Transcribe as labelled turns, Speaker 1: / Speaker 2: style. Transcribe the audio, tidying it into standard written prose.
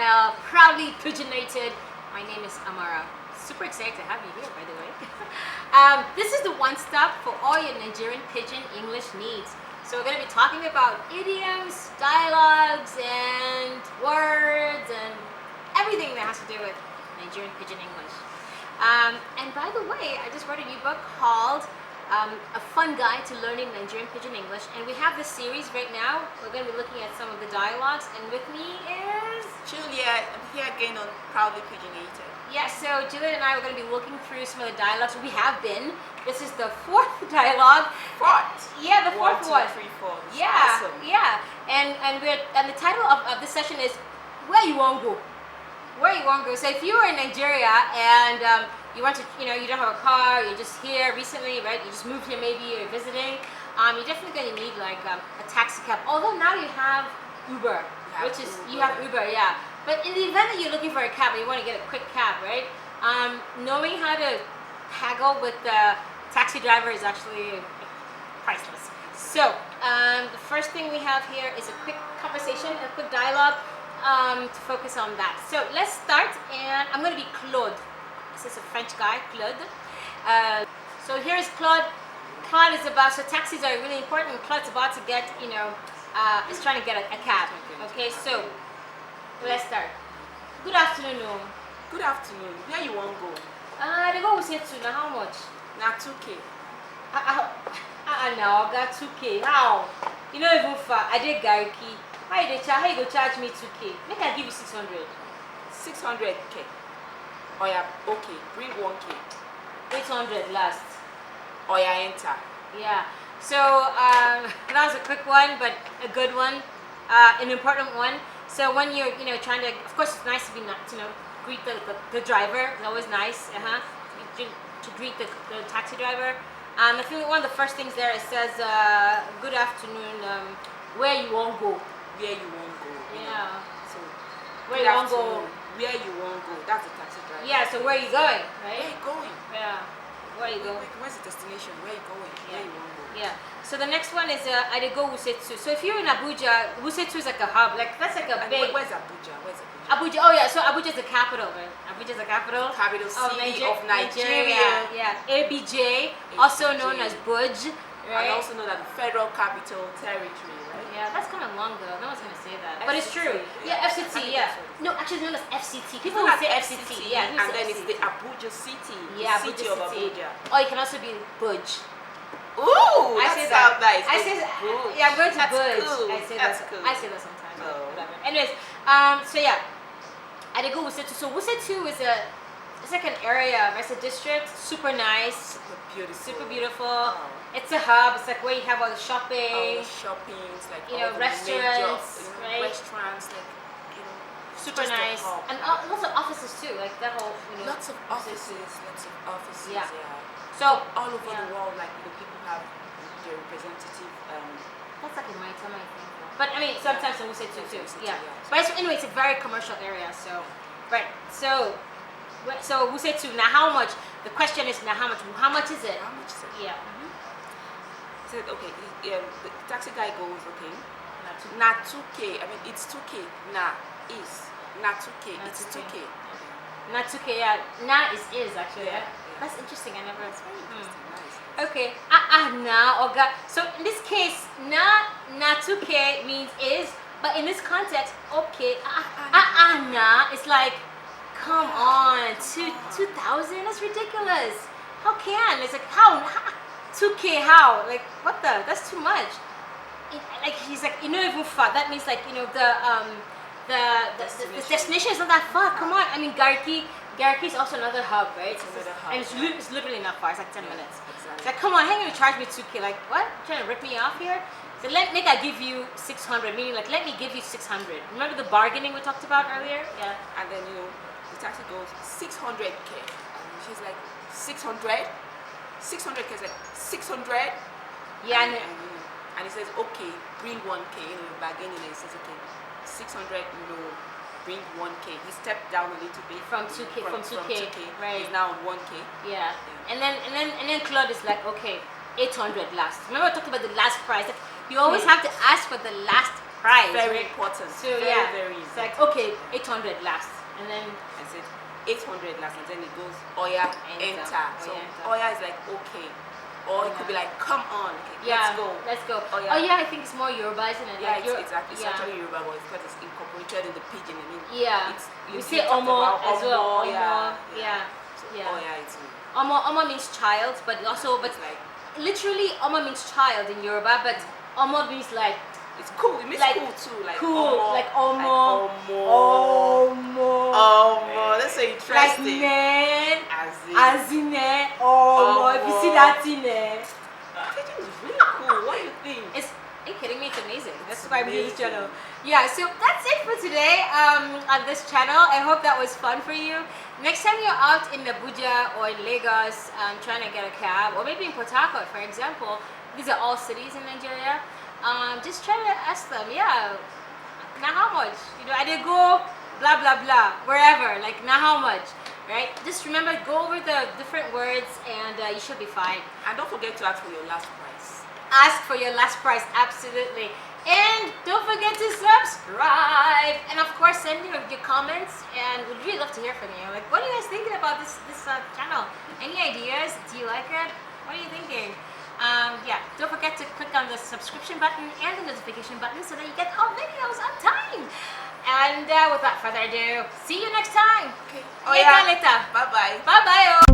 Speaker 1: channel, proudly pigeonated. My name is Amara. Super excited to have you here, by the way. This is the one stop for all your Nigerian pidgin English needs. So we're going to be talking about idioms, dialogues, and words, and everything that has to do with Nigerian pidgin English. And by the way, I just wrote a new book called A Fun Guide to Learning Nigerian Pidgin English, and we have this series right now. We're going to be looking at some of the dialogues, and with me is
Speaker 2: Juliet. I'm here again on Proudly Pigeonated.
Speaker 1: yeah. So Juliet and I are going to be looking through some of the dialogues. We have been. This is the fourth dialogue.
Speaker 2: Fourth.
Speaker 1: Yeah, the fourth one.
Speaker 2: 1, 2, 3, 4. This is
Speaker 1: Yeah,
Speaker 2: awesome.
Speaker 1: yeah. And the title of this session is Where You Want Go. Where you want to go. So if you are in Nigeria and you want to, you don't have a car, you're just here recently, right? You just moved here, maybe you're visiting. You're definitely going to need like a taxi cab. Although now you have Uber, you have Uber, yeah. But in the event that you're looking for a cab and you want to get a quick cab, right? Knowing how to haggle with the taxi driver is actually priceless. So the first thing we have here is a quick conversation, a quick dialogue. To focus on that. So let's start, and I'm going to be Claude. This is a French guy, Claude. So here's Claude. Claude is about, so taxis are really important. Claude's about to get, is trying to get a cab. Okay, so let's start. Good afternoon.
Speaker 2: Good afternoon. Where you want to go?
Speaker 1: They go with it to now, how much?
Speaker 2: Now 2K.
Speaker 1: Now I got 2K. How? You know, even far. I did Gariki. How you go charge me 2K? Make I give you 600.
Speaker 2: 600K. Oh yeah, okay. Bring 1K.
Speaker 1: 800 last.
Speaker 2: Oh yeah, enter.
Speaker 1: Yeah. So that was a quick one, but a good one, an important one. So when you're trying to, of course, it's nice to be greet the driver. It's always nice, to greet the taxi driver. I think one of the first things there, it says, "Good afternoon. Where you want go?"
Speaker 2: Where you want to go.
Speaker 1: Yeah.
Speaker 2: So
Speaker 1: Where you want go?
Speaker 2: Where you want to go. That's the taxi driver.
Speaker 1: Yeah. So where are you going?
Speaker 2: Where
Speaker 1: Right.
Speaker 2: you going?
Speaker 1: Yeah. Where are you going?
Speaker 2: Where's the destination? Where you going? Where you want to go?
Speaker 1: Yeah. So the next one is Adego Wusetsu. So if you're in Abuja, Wusetsu is like a hub. Like that's like a
Speaker 2: And
Speaker 1: big.
Speaker 2: where's Abuja? Where's Abuja?
Speaker 1: Abuja. Oh yeah. So Abuja is the capital, right? Abuja is the capital.
Speaker 2: Capital city of Nigeria.
Speaker 1: Yeah. ABJ, also known as Buj, right?
Speaker 2: And also know that the Federal Capital Territory, right?
Speaker 1: Yeah, that's kind of long though. No one's gonna say that, but it's true. Yeah,
Speaker 2: Yeah.
Speaker 1: FCT. Yeah. No, actually known as FCT. People
Speaker 2: Not
Speaker 1: will say FCT. Yeah.
Speaker 2: and then it's the Abuja city.
Speaker 1: Yeah,
Speaker 2: the city
Speaker 1: Abuja
Speaker 2: of
Speaker 1: city.
Speaker 2: Abuja.
Speaker 1: Or you can also be Buj.
Speaker 2: Ooh,
Speaker 1: I
Speaker 2: that
Speaker 1: say
Speaker 2: sounds
Speaker 1: that.
Speaker 2: nice.
Speaker 1: I say
Speaker 2: Buj.
Speaker 1: yeah, I'm going to
Speaker 2: That's
Speaker 1: Buj.
Speaker 2: Cool.
Speaker 1: I say
Speaker 2: That's
Speaker 1: that.
Speaker 2: cool.
Speaker 1: I say that sometimes.
Speaker 2: Oh.
Speaker 1: Whatever. Anyways, so yeah, I did go Wusetu. So Wusetu is it's like an area, it's a district, super nice,
Speaker 2: Beautiful.
Speaker 1: super beautiful.
Speaker 2: Oh.
Speaker 1: It's a hub. It's like where you have all the
Speaker 2: All
Speaker 1: shopping,
Speaker 2: the shoppings, like
Speaker 1: you
Speaker 2: all
Speaker 1: know,
Speaker 2: the
Speaker 1: restaurants,
Speaker 2: major,
Speaker 1: right?
Speaker 2: restaurants, like
Speaker 1: super
Speaker 2: just a
Speaker 1: nice,
Speaker 2: hub.
Speaker 1: and lots of offices too. Like that whole,
Speaker 2: lots of offices,
Speaker 1: Yeah.
Speaker 2: yeah.
Speaker 1: So
Speaker 2: All over
Speaker 1: yeah.
Speaker 2: the world, like people have their representative.
Speaker 1: that's like in my time, I think. But I mean, sometimes in Wusetu too. Yeah.
Speaker 2: Yeah.
Speaker 1: But anyway, it's a very commercial area. So, right. So Wusetu. Now, how much? The question is now, how much? How much is it?
Speaker 2: How much is it?
Speaker 1: Yeah.
Speaker 2: Said okay. The taxi guy goes okay.
Speaker 1: Not too-
Speaker 2: Not 2K. I mean, it's 2K. Nah, is not 2K.
Speaker 1: Not
Speaker 2: It's
Speaker 1: 2K.
Speaker 2: 2K.
Speaker 1: Not 2K. Yeah. Na is actually.
Speaker 2: Yeah,
Speaker 1: Yeah.
Speaker 2: yeah.
Speaker 1: That's interesting. I never.
Speaker 2: That's very interesting. Nice.
Speaker 1: Okay. Na or ga. So in this case, na 2K means is, but in this context, okay. Na is like, come on, 2,000. That's ridiculous. How can? It's like how 2K? How? Like what the? That's too much. Like he's like even far. That means like the destination is not that far. Come on. I mean Garki is also another hub, right?
Speaker 2: It's another hub,
Speaker 1: and it's,
Speaker 2: yeah.
Speaker 1: it's literally not far. It's like 10 minutes.
Speaker 2: Exactly.
Speaker 1: It's like, come on, how you gonna charge me 2K? Like, what? You trying to rip me off here? So let I give you 600, meaning like, let me give you 600. Remember the bargaining we talked about earlier? Yeah.
Speaker 2: And then the taxi goes 600K. And she's like 600. 600K is like 600.
Speaker 1: Yeah.
Speaker 2: And he says okay, bring 1K. Bargaining. And he says okay, 600. No, bring 1K. He stepped down a little bit
Speaker 1: From 2K, from 2K, right.
Speaker 2: He's now on 1K.
Speaker 1: Yeah. And then Claude is like, okay, 800 last. Remember I talked about the last price. Like, you always have to ask for the last price.
Speaker 2: Very
Speaker 1: right?
Speaker 2: important.
Speaker 1: So
Speaker 2: very,
Speaker 1: yeah,
Speaker 2: very
Speaker 1: it's like okay, 800 last, and then
Speaker 2: I said 800 last, and then it goes Oya enter. So
Speaker 1: enter.
Speaker 2: Oya is like okay, or it could be like come on, okay,
Speaker 1: yeah,
Speaker 2: let's go.
Speaker 1: Oh yeah, I think it's more Yoruba, isn't it?
Speaker 2: Yeah,
Speaker 1: Like,
Speaker 2: it's exactly. It's
Speaker 1: yeah.
Speaker 2: actually Yoruba, but it's because it's incorporated in the pidgin. I mean,
Speaker 1: Yeah,
Speaker 2: it's,
Speaker 1: we
Speaker 2: you
Speaker 1: say
Speaker 2: talked
Speaker 1: omo
Speaker 2: about
Speaker 1: as well.
Speaker 2: Omo,
Speaker 1: Omo,
Speaker 2: yeah.
Speaker 1: yeah,
Speaker 2: So
Speaker 1: yeah.
Speaker 2: Oya, it's
Speaker 1: Omo means child, but also but
Speaker 2: like
Speaker 1: literally Omo means child in Yoruba, but Omo means like
Speaker 2: it's cool. It means
Speaker 1: like
Speaker 2: cool too, like
Speaker 1: cool,
Speaker 2: Omo,
Speaker 1: like Omo,
Speaker 2: Omo.
Speaker 1: Omo,
Speaker 2: That's so
Speaker 1: like
Speaker 2: interesting.
Speaker 1: man,
Speaker 2: As
Speaker 1: Omo.
Speaker 2: in,
Speaker 1: If you see
Speaker 2: Omo.
Speaker 1: that in there,
Speaker 2: Pidgin is really cool. What do you think?
Speaker 1: are you kidding me? It's amazing. That's
Speaker 2: It's
Speaker 1: why I'm doing this
Speaker 2: amazing.
Speaker 1: channel. Yeah, so that's it for today on this channel. I hope that was fun for you. Next time you're out in Abuja or in Lagos trying to get a cab, or maybe in Port Harcourt, for example, these are all cities in Nigeria. Just try to ask them, yeah, now how much? You know, I did go blah blah blah wherever. Like now how much? Right? Just remember, go over the different words, and you should be fine.
Speaker 2: And don't forget to ask for your last price.
Speaker 1: Ask for your last price, absolutely. And don't forget to subscribe. And of course, send your comments, and we'd really love to hear from you. Like, what are you guys thinking about this channel? Any ideas? Do you like it? What are you thinking? Yeah, don't forget to click on the subscription button and the notification button so that you get our videos on time. And without further ado, see you next time.
Speaker 2: Okay.
Speaker 1: Later.
Speaker 2: Bye bye.
Speaker 1: Bye bye.